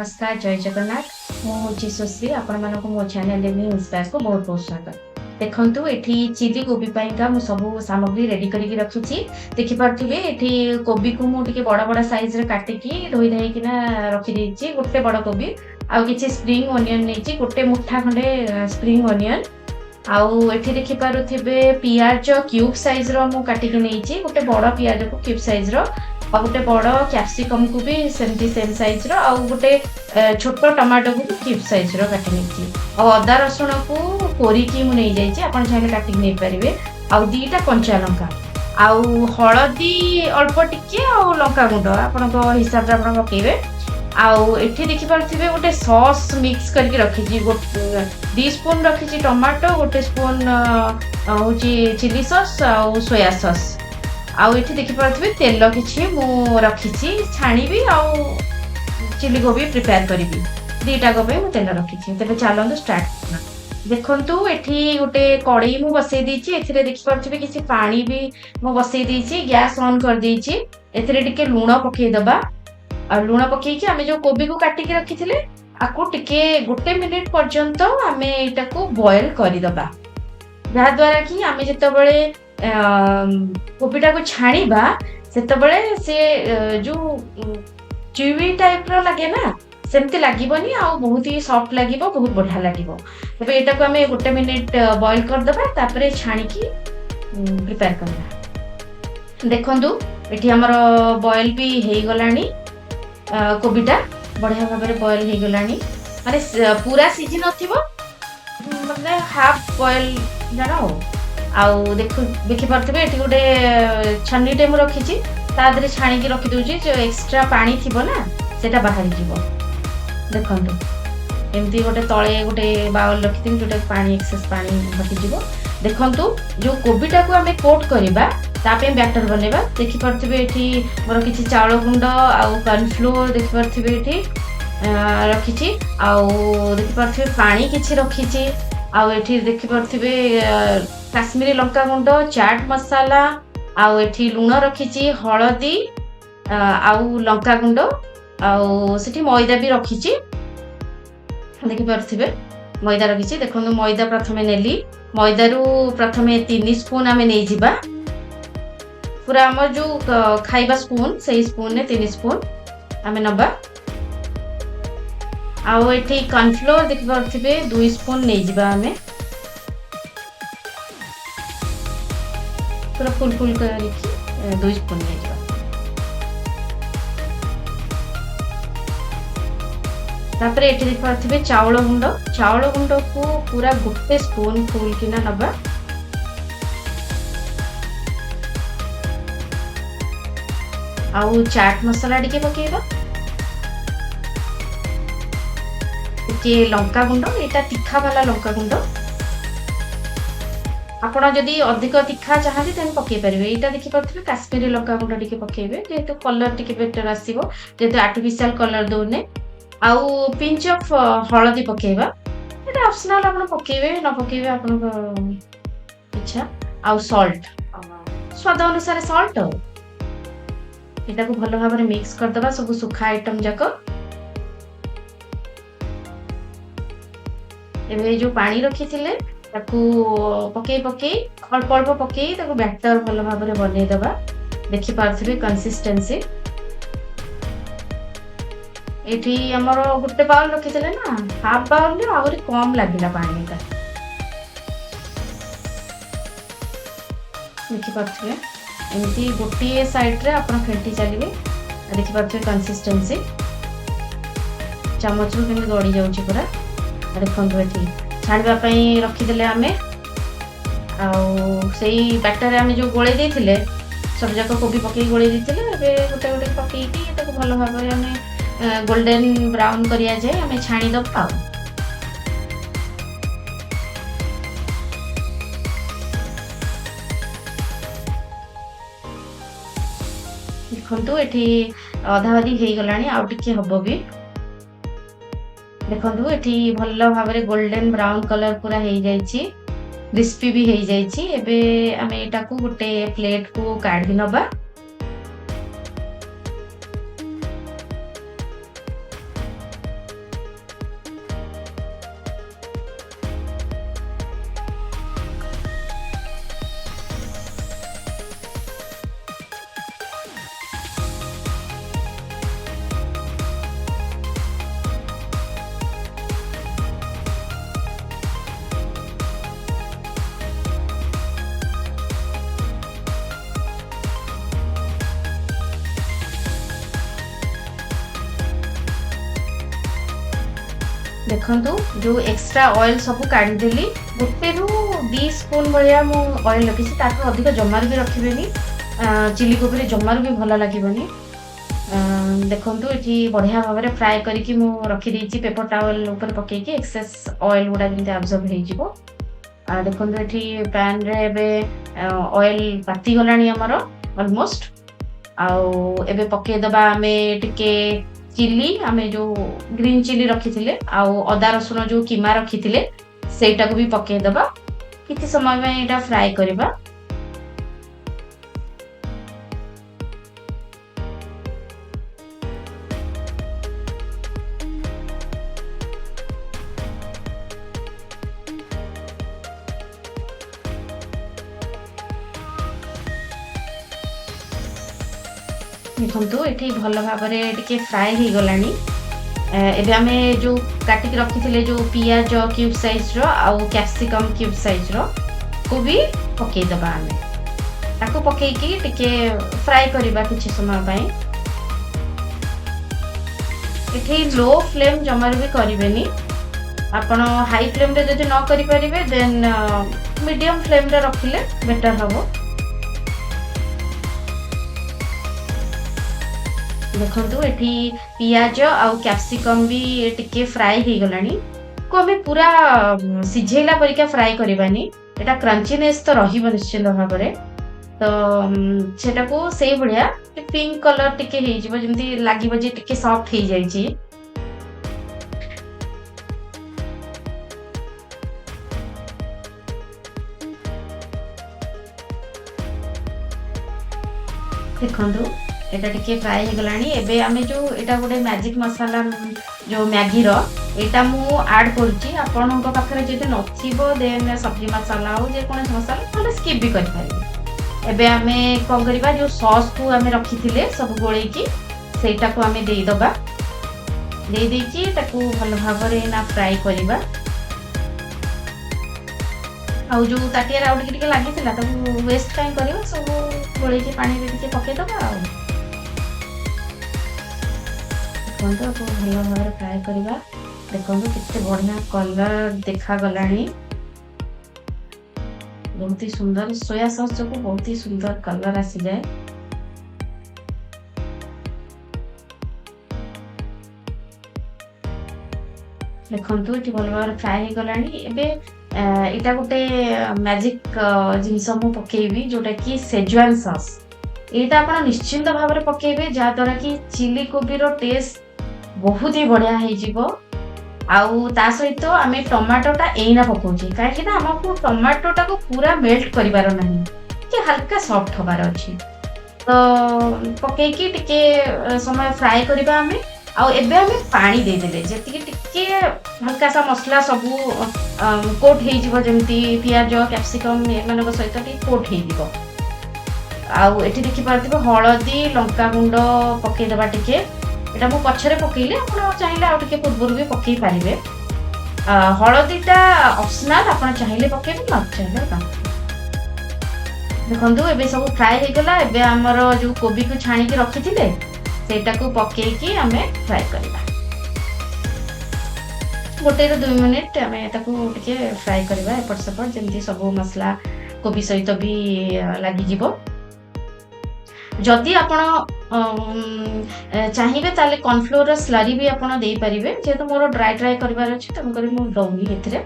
नमस्कार जय जगन्नाथ मुझे सुश्री आपण मानक मो चैनल इंस्पायर को बहुत बहुत स्वागत। देखंतु एठी चिली गोबी पाइका मु सब सामग्री रेडी करके रखिछि। देखि पारथिबे एठी कोबी को मु टिके बड़ा बड़ा साइज रे काटिकी धोई धाई किना रखि देछि। गोटे बड़ा कोबी आ किछि स्प्रिंग ओनियन नेछि गोटे मुठा खंडे स्प्रिंग ओनियन आउ एठी देखि पारुथिबे पियाज क्यूब साइज रो मु काटिकी नेछि। गोटे बड़ा पियाज को क्यूब साइज रो आ गोटे बड़ कैप्सिकम को भी सेमती सेम साइज रो आ गोटे छोट टमाटो को क्यूब साइज रो काटी नेछि। आ अदा रसुण को कोरिकी मु नै जाइछि आपण चाहे काटी नै परिबे। आ दीटा कंचा लंका आउ हळदी अल्प टिके आ लंका गुंड आपण को हिसाब रे आपण पकेबे। आउ एठी देखि पारथिबे गोटे सॉस मिक्स करके रखिछि। 2 स्पून रखिछि टमाटो गोटे स्पून होची चिली सॉस आउ सोया सॉस आउ एठी देखि पारथिबे तेल किछि मु रखिछि छाणीबी आउ चिली गोबी प्रिपेयर करिबी। दीटा गोबी मु तेल रखिछि। तबे चलंतु स्टार्ट करना। देखंतु एठी गोटे कढ़ई मु बसै दीछि। एथिरे देखि पारथिबे किछि पानी भी मु बसै दीछि। गैस ऑन कर दीछि। एथिरे टिके लूण पकै दबा आ लूण पकै कि हमें जो कोबी को काटी के रखिथिले आकु टिके गोटे मिनिट पर्यंत हमें एटा को बॉयल करि दबा। जहा द्वारा कि हमें जते बळे कोबीटा को छाणीबा सेते बळे से जो च्यूवी टाइप रो लागे ना सेमती लागिबोनी आ बहुत ही सॉफ्ट लागिबो बहुत बढ़िया लागिबो। तबे एटा को हमें गोटे मिनिट बॉयल कर दबा तापरे छाणी की प्रिपेयर करबा। देखंतु एठी हमर बॉयल भी हेई गलानी कोबीटा बढ़िया भाव में बॉयल हो गलानी माने पूरा सीझी नथिबो मतलब हाफ बॉयल जाना हो। आउ देखि पारथिबे एठी गोटे छन्नी टे मु रखिछि ता देरे छाणी की रखि दोछि। जो एक्स्ट्रा पानी थिबो ना सेटा बाहर जिवो। देखंतु एमती गोटे तळे गोटे बाउल रखिथिन जोटा पानी एक्सेस पानी हटि जिवो। देखंतु जो कोबीटा को हमें कोट करिबा तापे बैटर बनेबा। देखि पारथिबे एठी मोर किछि चावल गुंड आउ कॉर्नफ्लोर देखि पारथिबे एठी रखिछि। आउ देखि पारथिबे पानी किछि रखिछि। आउ एठी देखि पारथिबे काश्मीरी लंका गुंड चाट मसाला आउ एठी लूण रखिछि हळदी आउ लंका गुंड आउ सेठी मैदा भी रखिछि। देखि पारथिबे मैदा रखिछि। देखंतु मैदा प्रथमे नेली मैदा रु प्रथमे 3 स्पून हमें नै जिबा। पूरा हमर जो खाइबा स्पून सही स्पून ने 3 स्पून हमें नबा। आउ एठी कॉर्नफ्लोर देखि पारथिबे 2 स्पून नै जिबा। हमें पूरा फुल फुल करिकी 2 स्पून नै जिबा। तापरे एठी देखि पारथिबे चावल गुंड को पूरा गोटे स्पून फुल किना नबा। आउ चाट मसाला टिके पकेबा। टिके लंका गुंड एटा तीखा वाला लंका गुंड आपण जदी अधिक तीखा चाहते तेन पके परिबे। एटा देखि पारथिबे काश्मीरी लंका गुंड टिके पकेबे जेहेतु कलर टिके बेटर आसीबो जेहेतु आर्टिफिशियल कलर दोने। आउ पिंच ऑफ हळदी पकेबा। एटा ऑप्शनल आपण पकेबे न पकेबे आपण इच्छा। आउ सॉल्ट स्वाद अनुसार सॉल्ट एटा को भलो भाबरे मिक्स कर दबा सब सुखा आइटम जाको। एबे जो पानी रखी थिले ताकू पके अल्प अल्प पके ताकू बैटर भलो भाबरे बनै दबा। देखि पारथिबे कंसिस्टेंसी एठी हमर गुटे बाउल रखी थिले ना हाफ बाउल ले आउरी कम लागिला पानी का। देखि पारथिबे एमती गोटे साइड रे आपण फेंटी चलिबे। देखि पारथिबे कंसिस्टेंसी चामच रो केमे गड़ी जाउची पूरा। देखंतु एठी छाड़बा पई रखी देले हमें आउ सेही बैटर हमें जो गोळे देथिले सब जाक कोबी पके गोळे देथिले। एबे गोटे गोटे पके की एटा को भलो भाबरे हमें गोल्डन ब्राउन करिया जाय हमें छाणी दबा। देखंतु एठी अधावधी हेई गलानी आउ टिके हबो भी। देखंतु एठी भल्लो भाबरे गोल्डन ब्राउन कलर पूरा हेई जायछि क्रिस्पी भी हेई जायछि। एबे हमें एटा को गोटे प्लेट को काढी नबा। ଦେଖନ୍ତୁ ଯୋଉ ଏକ୍ସଟ୍ରା ଅଏଲ ସବୁ କାଢିଦେଲି। 1ରୁ 2 ସ୍ପୁନ ଭଳିଆ ମୁଁ ଅଏଲ ରଖିଛି, ତାଠୁ ଅଧିକ ଜମାରୁ ବି ରଖିବେନି। ଚିଲି କୋବିରେ ଜମାରୁ ବି ଭଲ ଲାଗିବନି। ଦେଖନ୍ତୁ ଏଠି ବଢିଆ ଭାବରେ ଫ୍ରାଏ କରିକି ମୁଁ ରଖିଦେଇଛି ପେପର ଟାୱେଲ ଉପରେ ପକେଇକି, ଏକ୍ସେସ୍ ଅଏଲ ଗୁଡା ଯେମିତି ଆବଜର୍ବ ହେଇଯିବ। ଦେଖନ୍ତୁ ଏଠି ପ୍ୟାନରେ ଏବେ ଅଏଲ ତାତିଗଲାଣି ଆମର ଅଲମୋଷ୍ଟ। ଆଉ ଏବେ ପକେଇଦବା ଆମେ ଟିକେ ଚିଲି, ଆମେ ଯୋଉ ଗ୍ରୀନ ଚିଲି ରଖିଥିଲେ ଆଉ ଅଦା ରସୁଣ ଯୋଉ କିମା ରଖିଥିଲେ ସେଇଟାକୁ ବି ପକେଇଦବା। କିଛି ସମୟ ପାଇଁ ଏଇଟା ଫ୍ରାଏ କରିବା। ଦେଖନ୍ତୁ ଏଠି ଭଲ ଭାବରେ ଟିକେ ଫ୍ରାଏ ହେଇଗଲାଣି। ଏବେ ଆମେ ଯୋଉ କାଟିକି ରଖିଥିଲେ ଯୋଉ ପିଆଜ କ୍ୟୁବ ସାଇଜର ଆଉ କ୍ୟାପ୍ସିକମ କ୍ୟୁବ ସାଇଜର କୁ ବି ପକେଇଦବା ଆମେ। ତାକୁ ପକେଇକି ଟିକେ ଫ୍ରାଏ କରିବା କିଛି ସମୟ ପାଇଁ। ଏଠି ଲୋ ଫ୍ଲେମ୍ ଜମାରୁ ବି କରିବେନି। ଆପଣ ହାଇ ଫ୍ଲେମ୍ରେ ଯଦି ନ କରିପାରିବେ ଦେନ୍ ମିଡିୟମ ଫ୍ଲେମ୍ରେ ରଖିଲେ ବେଟର ହବ। ଦେଖନ୍ତୁ ଏଠି ପିଆଜ ଆଉ କ୍ୟାପ୍ସିକମ ବି ଟିକେ ଫ୍ରାଏ ହେଇଗଲାଣି। କୁ ଆମେ ପୁରା ସିଝେଇଲା ପରିକା ଫ୍ରାଏ କରିବାନି, ଏଟା କ୍ରଞ୍ଚିନେସ୍ ତ ରହିବ ନିଶ୍ଚିନ୍ତ ଭାବରେ। ତ ସେଟାକୁ ସେଇଭଳିଆ ପିଙ୍କ କଲର ଟିକେ ହେଇଯିବ, ଯେମିତି ଲାଗିବ ଯେ ଟିକେ ସଫ୍ଟ ହେଇଯାଇଛି। ଦେଖନ୍ତୁ ଏଟା ଟିକେ ଫ୍ରାଏ ହେଇଗଲାଣି। ଏବେ ଆମେ ଯୋଉ ଏଟା ଗୋଟେ ମ୍ୟାଜିକ ମସଲା ଯୋଉ ମ୍ୟାଗିର, ଏଇଟା ମୁଁ ଆଡ୍ କରୁଛି। ଆପଣଙ୍କ ପାଖରେ ଯଦି ନଥିବ ଦେନ୍ ସବ୍ଜି ମସଲା ହଉ ଯେକୌଣସି ମସଲା ତାହେଲେ ସ୍କିପ୍ ବି କରିପାରିବେ। ଏବେ ଆମେ କଣ କରିବା, ଯୋଉ ସସ୍କୁ ଆମେ ରଖିଥିଲେ ସବୁ ଗୋଳେଇକି ସେଇଟାକୁ ଆମେ ଦେଇଦବା। ଦେଇ ଦେଇକି ତାକୁ ଭଲ ଭାବରେ ନା ଫ୍ରାଏ କରିବା। ଆଉ ଯୋଉ ତାଟିଆରେ ଆଉ ଟିକେ ଲାଗିଥିଲା ତାକୁ ୱେଷ୍ଟ କାଇଁ କରିବା, ସବୁ ଗୋଳେଇକି ପାଣିରେ ଟିକେ ପକେଇଦବା। ଆଉ ଦେଖନ୍ତୁ ଆକୁ ଭଲ ଭାବରେ ଫ୍ରାଏ କରିବା। ଦେଖନ୍ତୁ କେତେ ବଢିଆ କଲର ଦେଖାଗଲାଣି। ବହୁତ ହି ସୁନ୍ଦର, ସୋୟା ସସ୍ ଯୋଗୁ ବହୁତ ହି ସୁନ୍ଦର କଲର ଆସିଯାଏ। ଦେଖନ୍ତୁ ଏଠି ଭଲ ଭାବରେ ଫ୍ରାଏ ହେଇଗଲାଣି। ଏବେ ଏଇଟା ଗୋଟେ ମ୍ୟାଜିକ ଜିନିଷ ମୁଁ ପକେଇବି, ଯୋଉଟା କି ସେଜୱାନ ସସ୍। ଏଇଟା ଆପଣ ନିଶ୍ଚିନ୍ତ ଭାବରେ ପକେଇବେ, ଯାହା ଦ୍ୱାରା କି ଚିଲି କୋବିର ଟେଷ୍ଟ ବହୁତ ହି ବଢିଆ ହେଇଯିବ। ଆଉ ତା ସହିତ ଆମେ ଟମାଟୋଟା ଏଇନା ପକଉଛେ, କାହିଁକି ନା ଆମକୁ ଟମାଟୋଟାକୁ ପୁରା ମେଲ୍ଟ କରିବାର ନାହିଁ, ଟିକେ ହାଲକା ସଫ୍ଟ ହବାର ଅଛି। ତ ପକେଇକି ଟିକେ ସମୟ ଫ୍ରାଏ କରିବା ଆମେ। ଆଉ ଏବେ ଆମେ ପାଣି ଦେଇଦେଲେ, ଯେତିକି ଟିକେ ହାଲକା ସା ମସଲା ସବୁ କୋଟ୍ ହେଇଯିବ, ଯେମିତି ପିଆଜ କ୍ୟାପ୍ସିକମ ଏମାନଙ୍କ ସହିତ ଟିକେ କୋଟ୍ ହେଇଯିବ। ଆଉ ଏଠି ଦେଖିପାରୁଥିବେ ହଳଦୀ ଲଙ୍କାଗୁଣ୍ଡ ପକେଇଦବା ଟିକେ। ଏଟା ମୁଁ ପଛରେ ପକେଇଲି, ଆପଣ ଚାହିଁଲେ ଆଉ ଟିକେ ପୂର୍ବରୁ ବି ପକେଇ ପାରିବେ। ହଳଦୀଟା ଅପସନାଲ, ଆପଣ ଚାହିଁଲେ ପକେଇବେ, ନ ଚାହିଁଲେ ନା। ଦେଖନ୍ତୁ ଏବେ ସବୁ ଫ୍ରାଏ ହେଇଗଲା। ଏବେ ଆମର ଯୋଉ କୋବିକୁ ଛାଣିକି ରଖିଥିଲେ ସେଇଟାକୁ ପକେଇକି ଆମେ ଫ୍ରାଏ କରିବା। 1ରୁ 2 ମିନିଟ୍ ଆମେ ତାକୁ ଟିକେ ଫ୍ରାଏ କରିବା ଏପଟ ସେପଟ, ଯେମିତି ସବୁ ମସଲା କୋବି ସହିତ ବି ଲାଗିଯିବ। ଯଦି ଆପଣ ଚାହିଁବେ ତାହେଲେ କର୍ଣ୍ଣଫ୍ଲୋରର ସ୍ଲରି ବି ଆପଣ ଦେଇପାରିବେ। ଯେହେତୁ ମୋର ଡ୍ରାଏ କରିବାର ଅଛି ତେଣୁକରି ମୁଁ ଦଉନି ଏଥିରେ।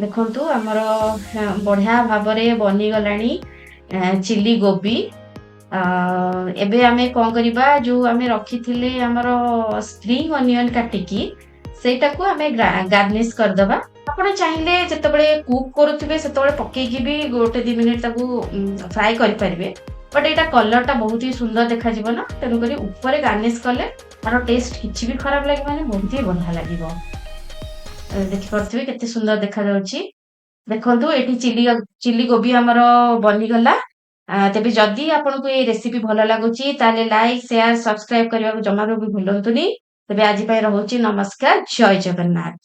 ଦେଖନ୍ତୁ ଆମର ବଢିଆ ଭାବରେ ବନିଗଲାଣି ଚିଲି ଗୋବି। ଏବେ ଆମେ କଣ କରିବା, ଯୋଉ ଆମେ ରଖିଥିଲେ ଆମର ସ୍ପ୍ରିଙ୍ଗ ଅନିଅନ କାଟିକି ସେଇଟାକୁ ଆମେ ଗାର୍ନିଶ କରିଦବା। ଆପଣ ଚାହିଁଲେ ଯେତେବେଳେ କୁକ୍ କରୁଥିବେ ସେତେବେଳେ ପକେଇକି ବି 1-2 ମିନିଟ୍ ତାକୁ ଫ୍ରାଏ କରିପାରିବେ। ବଟ୍ ଏଇଟା କଲରଟା ବହୁତ ହି ସୁନ୍ଦର ଦେଖାଯିବ ନା, ତେଣୁକରି ଉପରେ ଗାର୍ନିଶ କଲେ ତାର ଟେଷ୍ଟ କିଛି ବି ଖରାପ ଲାଗିବନି, ବହୁତ ହି ବଢିଆ ଲାଗିବ। ଦେଖିପାରୁଥିବେ କେତେ ସୁନ୍ଦର ଦେଖାଯାଉଛି। ଦେଖନ୍ତୁ ଏଠି ଚିଲି କୋବି ଆମର ବନିଗଲା। ତେବେ ଯଦି ଆପଣଙ୍କୁ ଏଇ ରେସିପି ଭଲ ଲାଗୁଛି ତାହେଲେ ଲାଇକ୍ ସେୟାର ସବସ୍କ୍ରାଇବ କରିବାକୁ ଜମାରୁ ବି ଭୁଲନ୍ତୁନି। ତେବେ ଆଜି ପାଇଁ ରହୁଛି ନମସ୍କାର, ଜୟ ଜଗନ୍ନାଥ।